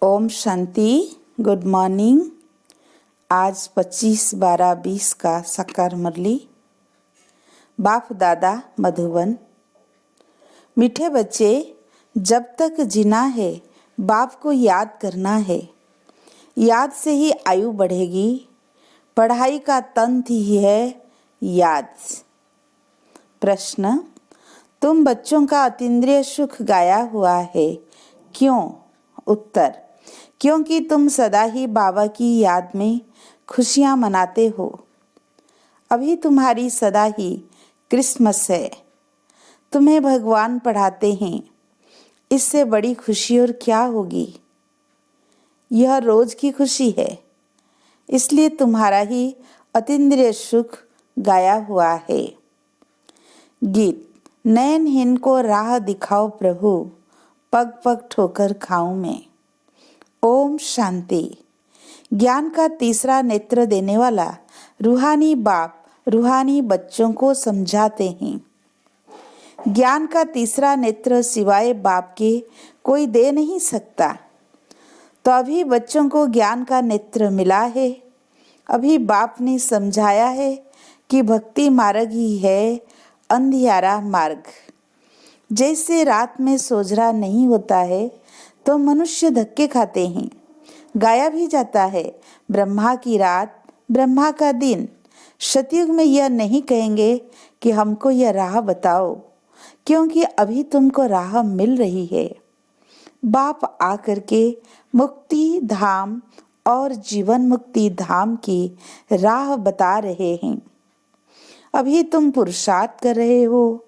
Om Shanti. Good morning. आज 25/12/20 का साकार मुरली। बाप दादा मधुबन। मीठे बच्चे, जब तक जीना है बाप को याद करना है। याद से ही आयु बढ़ेगी। पढ़ाई का तंत्र ही है याद। प्रश्न, तुम बच्चों का अतीन्द्रिय सुख गाया हुआ है, क्यों? उत्तर, क्योंकि तुम सदा ही बाबा की याद में खुशियाँ मनाते हो। अभी तुम्हारी सदा ही क्रिसमस है। तुम्हें भगवान पढ़ाते हैं। इससे बड़ी खुशी और क्या होगी? यह रोज की खुशी है, इसलिए तुम्हारा ही अतीन्द्रिय सुख गाया हुआ है। गीत। नयनहीन को राह दिखाओ प्रभु, पग पग ठोकर खाऊं मैं। ओम शांति। ज्ञान का तीसरा नेत्र देने वाला रूहानी बाप रूहानी बच्चों को समझाते हैं। ज्ञान का तीसरा नेत्र सिवाय बाप के कोई दे नहीं सकता। तो अभी बच्चों को ज्ञान का नेत्र मिला है। अभी बाप ने समझाया है कि भक्ति मार्ग ही है अंधियारा मार्ग। जैसे रात में सोझरा नहीं होता है तो मनुष्य धक्के खाते हैं। गाया भी जाता है, ब्रह्मा की रात ब्रह्मा का दिन। सतयुग में यह नहीं कहेंगे कि हमको यह राह बताओ, क्योंकि अभी तुमको राह मिल रही है। बाप आकर के मुक्ति धाम और जीवन मुक्ति धाम की राह बता रहे हैं। अभी तुम पुरुषार्थ कर रहे हो।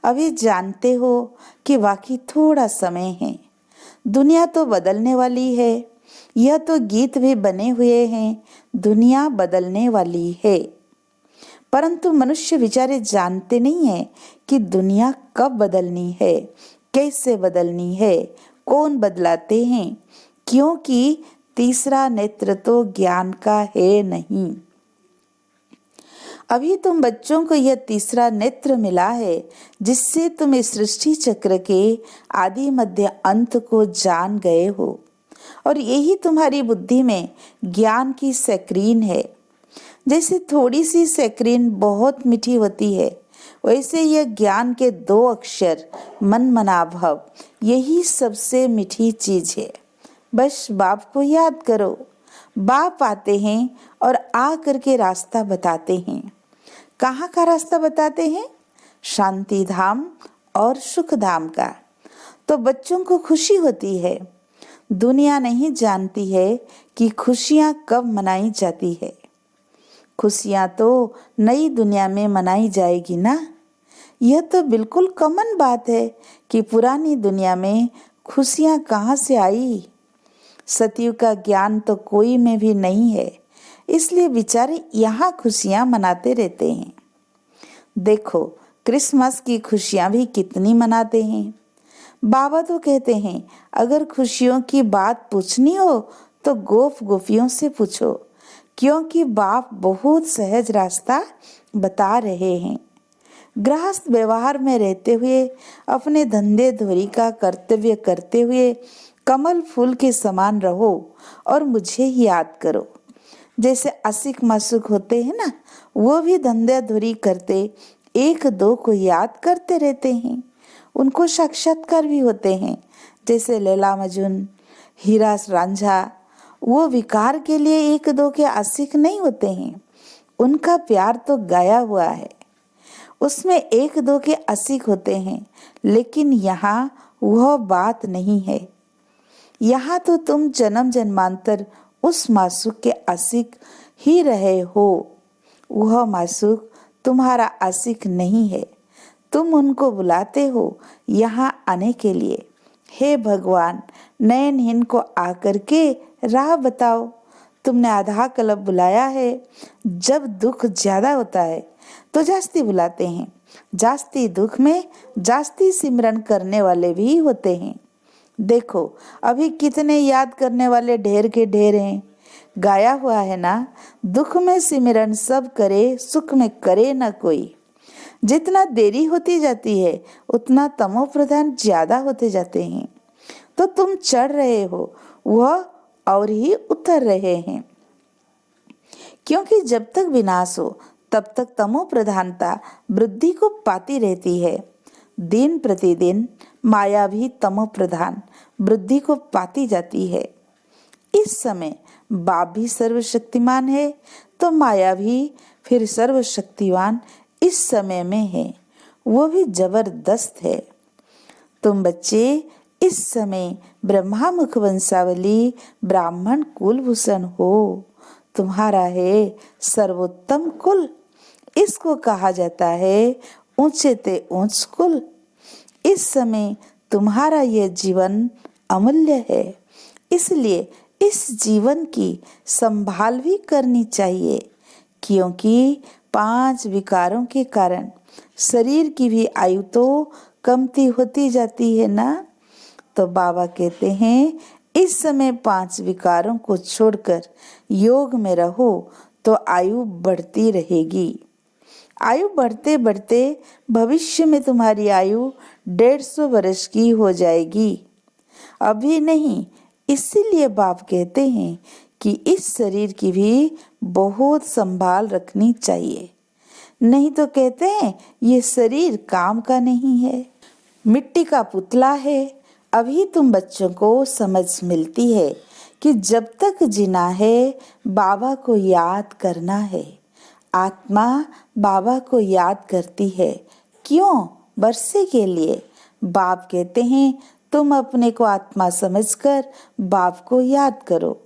अभी जानते हो कि बाकी थोड़ा समय है। दुनिया तो बदलने वाली है। यह तो गीत भी बने हुए हैं, दुनिया बदलने वाली है। परंतु मनुष्य बेचारे जानते नहीं है कि दुनिया कब बदलनी है, कैसे बदलनी है, कौन बदलाते हैं, क्योंकि तीसरा नेत्र तो ज्ञान का है नहीं। अभी तुम बच्चों को यह तीसरा नेत्र मिला है, जिससे तुम इस सृष्टि चक्र के आदि मध्य अंत को जान गए हो। और यही तुम्हारी बुद्धि में ज्ञान की स्क्रीन है। जैसे थोड़ी सी स्क्रीन बहुत मीठी होती है, वैसे यह ज्ञान के 2 अक्षर मन मना भव, यही सबसे मीठी चीज है। बस बाप को याद करो। बाप आते हैं और आ करके रास्ता बताते हैं। कहाँ का रास्ता बताते हैं? शांति धाम और सुख धाम का। तो बच्चों को खुशी होती है। दुनिया नहीं जानती है कि खुशियाँ कब मनाई जाती है। खुशियाँ तो नई दुनिया में मनाई जाएगी ना। यह तो बिल्कुल कॉमन बात है कि पुरानी दुनिया में खुशियाँ कहाँ से आई। सतयुग का ज्ञान तो कोई में भी नहीं है, इसलिए बेचारे यहाँ खुशियाँ मनाते रहते हैं। देखो, क्रिसमस की खुशियाँ भी कितनी मनाते हैं। बाबा तो कहते हैं, अगर खुशियों की बात पूछनी हो तो गोप गोपियों से पूछो, क्योंकि बाप बहुत सहज रास्ता बता रहे हैं। गृहस्थ व्यवहार में रहते हुए, अपने धंधे धोरी का कर्तव्य करते हुए कमल फूल के समान रहो और मुझे याद करो। जैसे आशिक मासूक होते हैं ना, वो भी धंधे धोरी करते 1-2 को याद करते रहते हैं। उनको साक्षात्कार भी होते हैं। जैसे लैला मजनू, हीरा रांझा, वो विकार के लिए 1-2 के आशिक नहीं होते हैं। उनका प्यार तो गाया हुआ है, उसमें 1-2 के आशिक होते हैं। लेकिन यहाँ वह बात नहीं है। यहाँ तो तुम जन्म जन्मांतर उस मासूक के आशिक ही रहे हो। वह मासूक तुम्हारा आशिक नहीं है। तुम उनको बुलाते हो यहाँ आने के लिए। हे भगवान, नयनहीन को आकर के राह बताओ। तुमने आधा कल्प बुलाया है। जब दुख ज्यादा होता है तो जास्ती बुलाते हैं। जास्ती दुख में जास्ती सिमरन करने वाले भी होते हैं। देखो, अभी कितने याद करने वाले ढेर के ढेर हैं। गाया हुआ है ना, दुख में सिमरन सब करे, सुख में करे न कोई। जितना देरी होती जाती है उतना तमो प्रधान ज्यादा होते जाते हैं। तो तुम चढ़ रहे हो, वह और ही उतर रहे हैं, क्योंकि जब तक विनाश हो तब तक तमो प्रधानता वृद्धि को पाती रहती है। दिन प्रतिदिन माया भी तमो प्रधान वृद्धि को पाती जाती है। इस समय बाप भी सर्वशक्तिमान है तो माया भी फिर सर्वशक्तिवान इस समय में है, वो भी जबरदस्त है। तुम बच्चे इस समय ब्रह्मा मुख वंशावली ब्राह्मण कुलभूषण हो, तुम्हारा है सर्वोत्तम कुल। इसको कहा जाता है ऊंचे ते ऊंच कुल। इस समय तुम्हारा यह जीवन अमूल्य है, इसलिए इस जीवन की संभाल भी करनी चाहिए, क्योंकि 5 विकारों के कारण शरीर की भी आयु तो कमती होती जाती है ना। तो बाबा कहते हैं इस समय 5 विकारों को छोड़कर योग में रहो तो आयु बढ़ती रहेगी। आयु बढ़ते बढ़ते भविष्य में तुम्हारी आयु 150 वर्ष की हो जाएगी, अभी नहीं। इसीलिए बाप कहते हैं कि इस शरीर की भी बहुत संभाल रखनी चाहिए, नहीं तो कहते हैं ये शरीर काम का नहीं है, मिट्टी का पुतला है। अभी तुम बच्चों को समझ मिलती है कि जब तक जीना है बाबा को याद करना है। आत्मा बाबा को याद करती है, क्यों? वर्षे के लिए। बाप कहते हैं तुम अपने को आत्मा समझकर बाप को याद करो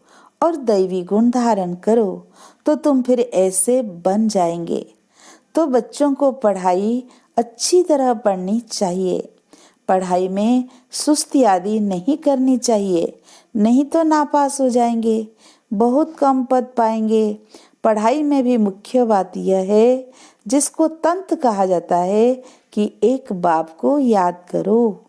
और दैवी गुण धारण करो, तो तुम फिर ऐसे बन जाएंगे। तो बच्चों को पढ़ाई अच्छी तरह पढ़नी चाहिए। पढ़ाई में सुस्ती आदि नहीं करनी चाहिए, नहीं तो नापास हो जाएंगे, बहुत कम पद पाएंगे। पढ़ाई में भी मुख्य बात यह है, जिसको तंत्र कहा जाता है, कि एक बाप को याद करो।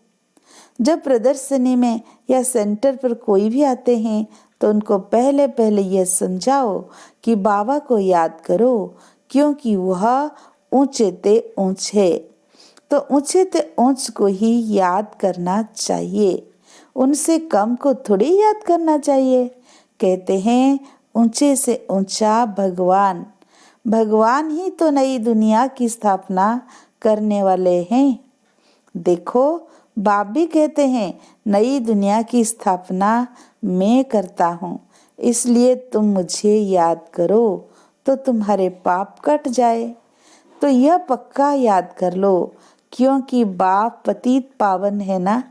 जब प्रदर्शनी में या सेंटर पर कोई भी आते हैं तो उनको पहले पहले यह समझाओ कि बाबा को याद करो, क्योंकि वह ऊंचे ते ऊंच है। तो ऊंचे ते ऊंच को ही याद करना चाहिए, उनसे कम को थोड़ी याद करना चाहिए। कहते हैं ऊंचे से ऊंचा भगवान, भगवान ही तो नई दुनिया की स्थापना करने वाले हैं। देखो बाप भी कहते हैं नई दुनिया की स्थापना मैं करता हूँ, इसलिए तुम मुझे याद करो तो तुम्हारे पाप कट जाए। तो यह पक्का याद कर लो, क्योंकि बाप पतित पावन है ना।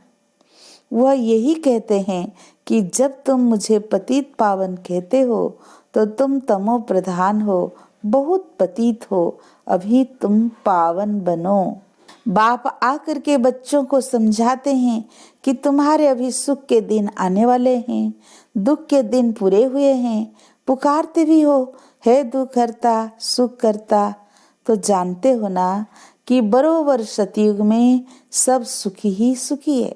वह यही कहते हैं कि जब तुम मुझे पतित पावन कहते हो तो तुम तमो प्रधान हो, बहुत पतित हो, अभी तुम पावन बनो। बाप आकर के बच्चों को समझाते हैं कि तुम्हारे अभी सुख के दिन आने वाले हैं, दुख के दिन पूरे हुए हैं। पुकारते भी हो, हे दुख हरता सुख करता, तो जानते हो ना कि बरोबर सतयुग में सब सुखी ही सुखी है।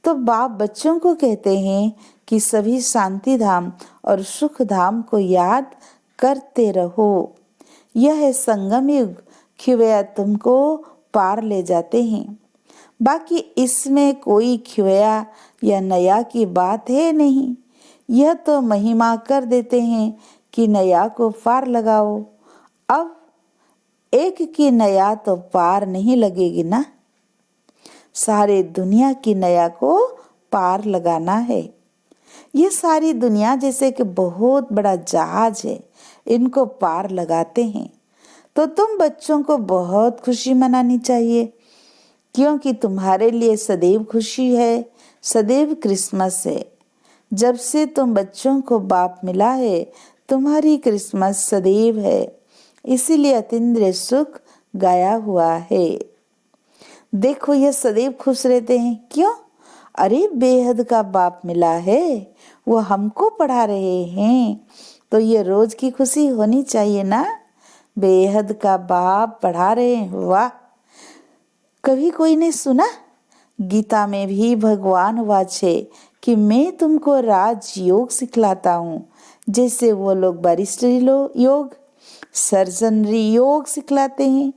तो बाप बच्चों को कहते हैं कि सभी शांति धाम और सुख धाम को याद करते रहो। यह है संगम युग, खिवया तुमको पार ले जाते हैं। बाकी इसमें कोई खिवया या नया की बात है नहीं, यह तो महिमा कर देते हैं कि नया को पार लगाओ। अब एक की नया तो पार नहीं लगेगी ना, सारे दुनिया की नया को पार लगाना है। ये सारी दुनिया जैसे कि बहुत बड़ा जहाज है, इनको पार लगाते हैं। तो तुम बच्चों को बहुत खुशी मनानी चाहिए, क्योंकि तुम्हारे लिए सदैव खुशी है, सदैव क्रिसमस है। जब से तुम बच्चों को बाप मिला है, तुम्हारी क्रिसमस सदैव है, इसीलिए अतीन्द्रिय सुख गाया हुआ है। देखो ये सदैव खुश रहते हैं, क्यों? अरे बेहद का बाप मिला है, वो हमको पढ़ा रहे हैं, तो ये रोज की खुशी होनी चाहिए ना। बेहद का बाप पढ़ा रहे हैं, वाह। कभी कोई ने सुना? गीता में भी भगवान वाचे कि मैं तुमको राज योग सिखलाता हूँ, जैसे वो लोग बारिस्टरी योग सर्जनरी योग सिखलाते हैं,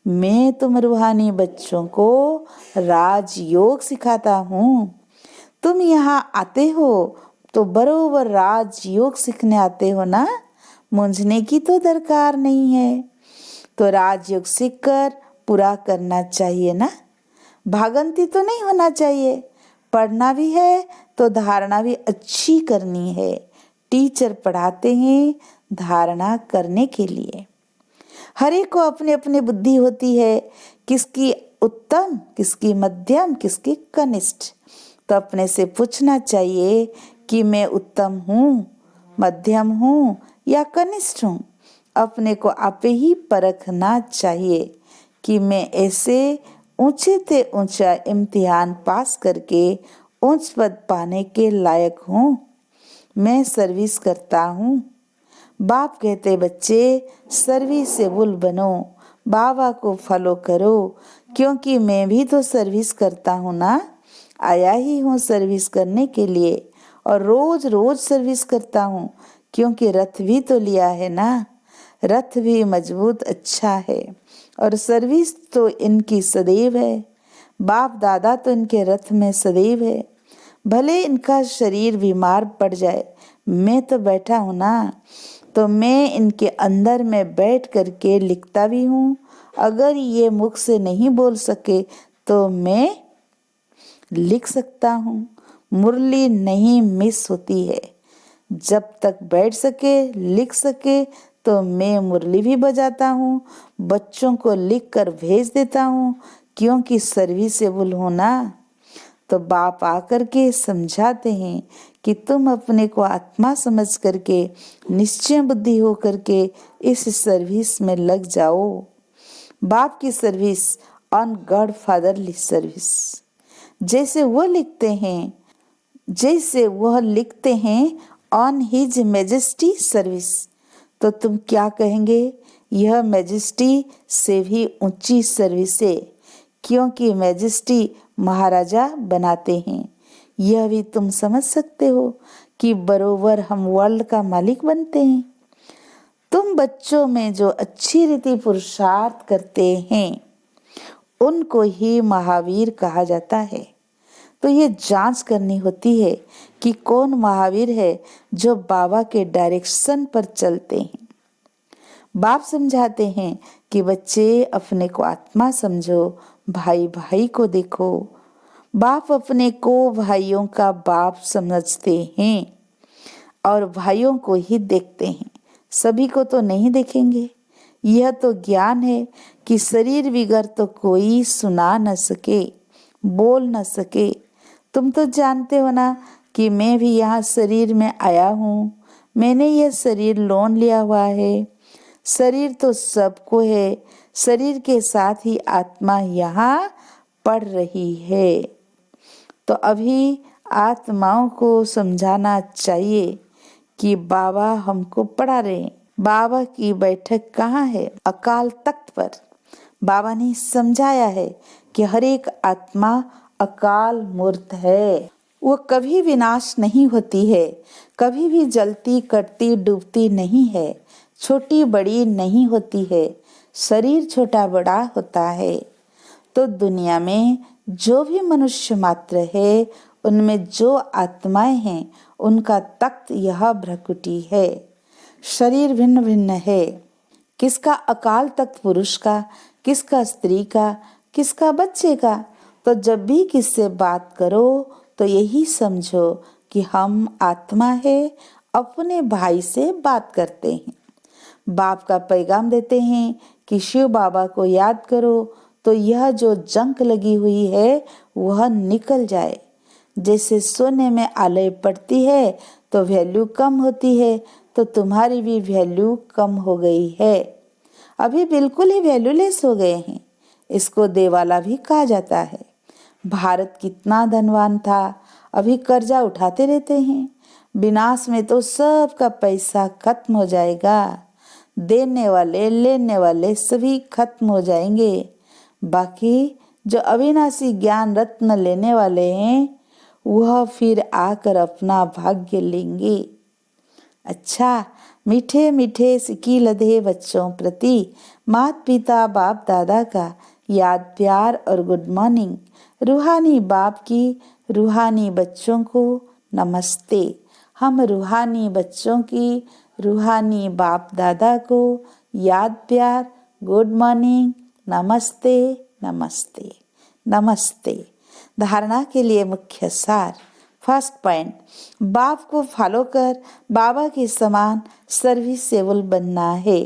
मैं तुम रूहानी बच्चों को राज योग सिखाता हूँ। तुम यहाँ आते हो तो बरोबर राजयोग सीखने आते हो ना, मूंझने की तो दरकार नहीं है। तो राजयोग सीखकर पूरा करना चाहिए ना, भागंती तो नहीं होना चाहिए। पढ़ना भी है तो धारणा भी अच्छी करनी है। टीचर पढ़ाते हैं धारणा करने के लिए। हर एक को अपनी अपनी बुद्धि होती है, किसकी उत्तम, किसकी मध्यम, किसकी कनिष्ठ। तो अपने से पूछना चाहिए कि मैं उत्तम हूँ, मध्यम हूँ या कनिष्ठ हूँ। अपने को आप ही परखना चाहिए कि मैं ऐसे ऊंचे से ऊंचा इम्तिहान पास करके उच्च पद पाने के लायक हूँ। मैं सर्विस करता हूँ। बाप कहते बच्चे सर्विसेबल बनो, बाबा को फॉलो करो, क्योंकि मैं भी तो सर्विस करता हूँ ना, आया ही हूँ सर्विस करने के लिए। और रोज रोज सर्विस करता हूँ, क्योंकि रथ भी तो लिया है ना, रथ भी मजबूत अच्छा है। और सर्विस तो इनकी सदैव है, बाप दादा तो इनके रथ में सदैव है। भले इनका शरीर बीमार पड़ जाए, मैं तो बैठा हूँ ना, तो मैं इनके अंदर में बैठ करके लिखता भी हूँ। अगर ये मुख से नहीं बोल सके तो मैं लिख सकता हूँ। मुरली नहीं मिस होती है, जब तक बैठ सके लिख सके तो मैं मुरली भी बजाता हूँ, बच्चों को लिख कर भेज देता हूँ, क्योंकि सर्विसेबल हूँ ना। तो बाप आकर के समझाते हैं कि तुम अपने को आत्मा समझ करके निश्चय बुद्धि हो करके इस सर्विस में लग जाओ। बाप की service on God fatherly service, जैसे वह लिखते हैं ऑन हिज मैजेस्टी सर्विस, तो तुम क्या कहेंगे? यह मैजेस्टी से भी ऊंची सर्विस है, क्योंकि मैजेस्टी महाराजा बनाते हैं। यह भी तुम समझ सकते हो कि बरोबर हम वर्ल्ड का मालिक बनते हैं। तुम बच्चों में जो अच्छी रीति पुरुषार्थ करते हैं उनको ही महावीर कहा जाता है। तो ये जांच करनी होती है कि कौन महावीर है जो बाबा के डायरेक्शन पर चलते हैं। बाप समझाते हैं कि बच्चे अपने को आत्मा समझो, भाई भाई को देखो। बाप अपने को भाइयों का बाप समझते हैं और भाइयों को ही देखते हैं, सभी को तो नहीं देखेंगे। यह तो ज्ञान है कि शरीर बिगर तो कोई सुना न सके, बोल न सके। तुम तो जानते हो ना कि मैं भी यहाँ शरीर में आया हूँ, मैंने यह शरीर लोन लिया हुआ है। शरीर तो सबको है, शरीर के साथ ही आत्मा यहाँ पढ़ रही है। तो अभी आत्माओं को समझाना चाहिए कि बाबा हमको पढ़ा रहे हैं। बाबा की बैठक कहाँ है? अकाल तख्त पर। बाबा ने समझाया है कि हर एक आत्मा अकाल मूर्त है, वो कभी विनाश नहीं होती है, कभी भी जलती कटती डूबती नहीं है, छोटी बड़ी नहीं होती है, शरीर छोटा बड़ा होता है। तो दुनिया में जो भी मनुष्य मात्र है, उनमें जो आत्माएं हैं उनका तख्त यह भ्रकुटी है। शरीर भिन्न भिन्न है, किसका अकाल तख्त पुरुष का, किसका स्त्री का, किसका बच्चे का। तो जब भी किससे बात करो तो यही समझो कि हम आत्मा है, अपने भाई से बात करते हैं। बाप का पैगाम देते हैं कि शिव बाबा को याद करो तो यह जो जंक लगी हुई है वह निकल जाए। जैसे सोने में आलय पड़ती है तो वैल्यू कम होती है, तो तुम्हारी भी वैल्यू कम हो गई है। अभी बिल्कुल ही वैल्यूलेस हो गए हैं। इसको देवाला भी कहा जाता है। भारत कितना धनवान था, अभी कर्जा उठाते रहते हैं। विनाश में तो सबका पैसा खत्म हो जाएगा, देने वाले लेने वाले सभी खत्म हो जाएंगे। बाकी जो अविनाशी ज्ञान रत्न लेने वाले हैं वह फिर आकर अपना भाग्य लेंगे। अच्छा, मीठे मीठे सिकी लदे बच्चों प्रति माता पिता बाप दादा का याद प्यार और गुड मॉर्निंग। रूहानी बाप की रूहानी बच्चों को नमस्ते। हम रूहानी बच्चों की रूहानी बाप दादा को याद प्यार गुड मॉर्निंग, नमस्ते नमस्ते नमस्ते। धारणा के लिए मुख्य सार। फर्स्ट पॉइंट, बाप को फॉलो कर बाबा के समान सर्विसेबल बनना है।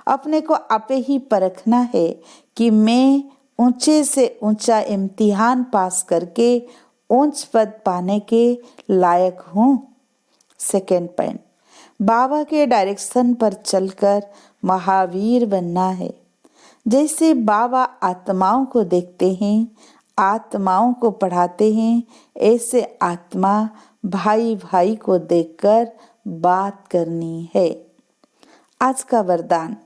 अपने को आपे ही परखना है कि मैं ऊंचे से ऊंचा इम्तिहान पास करके ऊंच पद पाने के लायक हूँ। सेकेंड पॉइंट, बाबा के डायरेक्शन पर चलकर महावीर बनना है। जैसे बाबा आत्माओं को देखते हैं, आत्माओं को पढ़ाते हैं, ऐसे आत्मा भाई भाई को देखकर बात करनी है। आज का वरदान,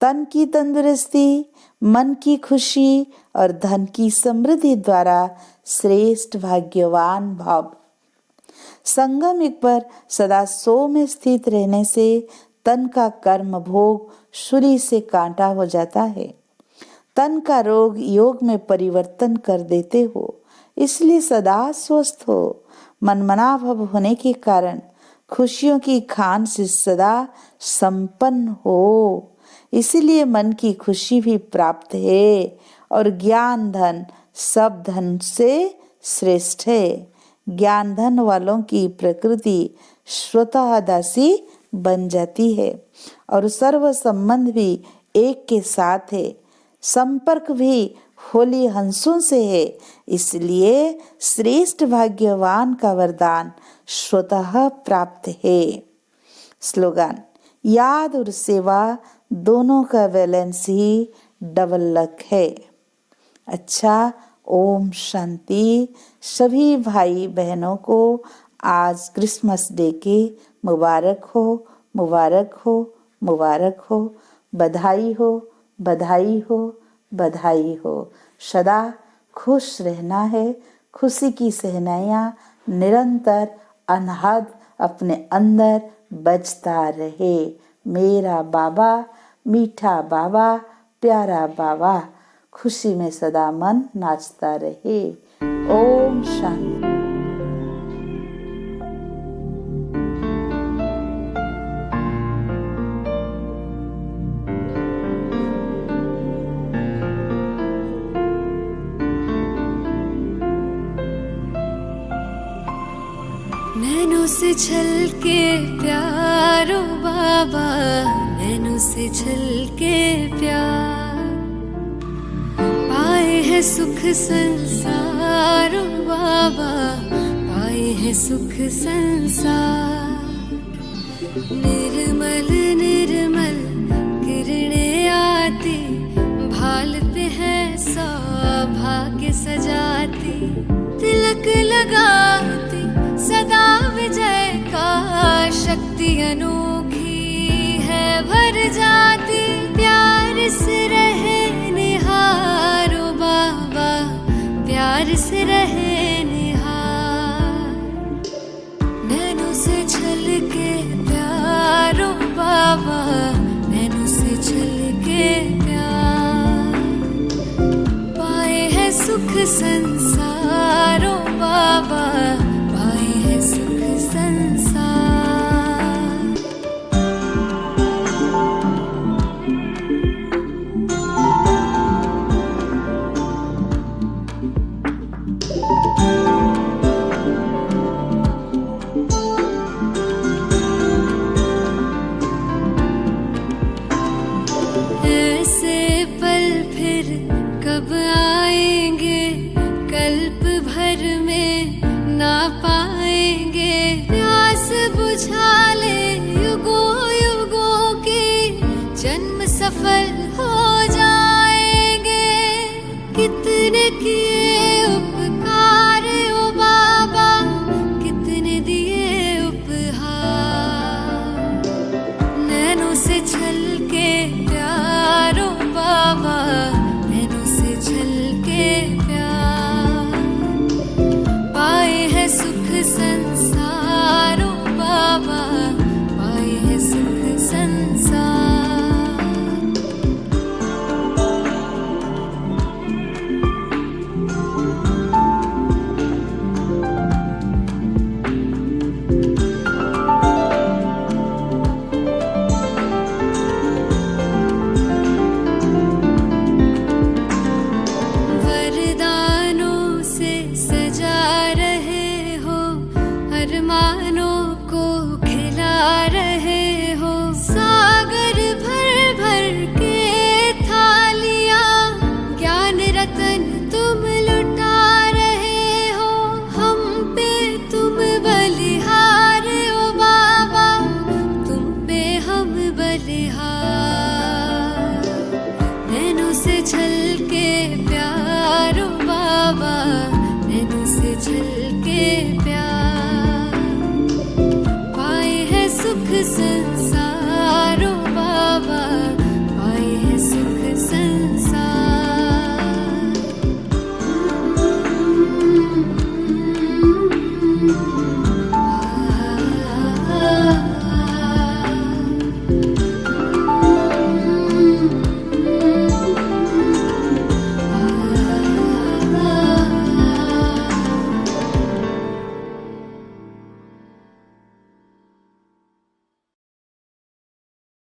तन की तंदुरुस्ती, मन की खुशी और धन की समृद्धि द्वारा श्रेष्ठ भाग्यवान भाव। संगम युग पर सदा सो में स्थित रहने से तन का कर्म भोग छुरी से कांटा हो जाता है। तन का रोग योग में परिवर्तन कर देते हो, इसलिए सदा स्वस्थ हो। मनमना भव होने के कारण खुशियों की खान से सदा संपन्न हो, इसीलिए मन की खुशी भी प्राप्त है और ज्ञान धन सब धन से श्रेष्ठ है। ज्ञान धन वालों की प्रकृति स्वतः दासी बन जाती है और सर्व संबंध भी एक के साथ है। संपर्क भी होली हंसों से है, इसलिए श्रेष्ठ भाग्यवान का वरदान स्वतः प्राप्त है। स्लोगन, याद और सेवा दोनों का बैलेंस ही डबल लक है। अच्छा, ओम शांति। सभी भाई बहनों को आज क्रिसमस डे के मुबारक हो, मुबारक हो, मुबारक हो। बधाई हो, बधाई हो, बधाई हो। सदा खुश रहना है। खुशी की सहनाइयाँ निरंतर अनहद अपने अंदर बजता रहे। मेरा बाबा, मीठा बाबा, प्यारा बाबा, खुशी में सदा मन नाचता रहे। ओम शांति। नैनों से छलके प्यारो बाबा, नैनों से छलके प्यार, पाए है सुख संसारो बाबा, पाए है सुख संसार। निर्मल निर्मल किरणें आती, भाल पे है सौभाग्य सजाती, तिलक लगाती सदा विजय का, शक्ति अनोखी है भर जाती। प्यार से रहे निहारो बाबा, प्यार से रहे निहार। नैनों से छलके प्यारो बाबा, नैनों से छलके प्यार, पाए है सुख संसारो बाबा, पाए है सुख संसार। ऐसे पल फिर कब आएंगे, कल्प भर में ना पाएंगे। प्यास बुझा ले युगों युगों की, जन्म सफल हो जाएंगे। कितने किए उपकार ओ बाबा, कितने दिए उपहार। नैनों से छलके प्यारो बाबा, नैनों से छलके प्यार, पाए है सुख संसारो बाबा, पाए है सुख संसार। अरमानों को खिला रहे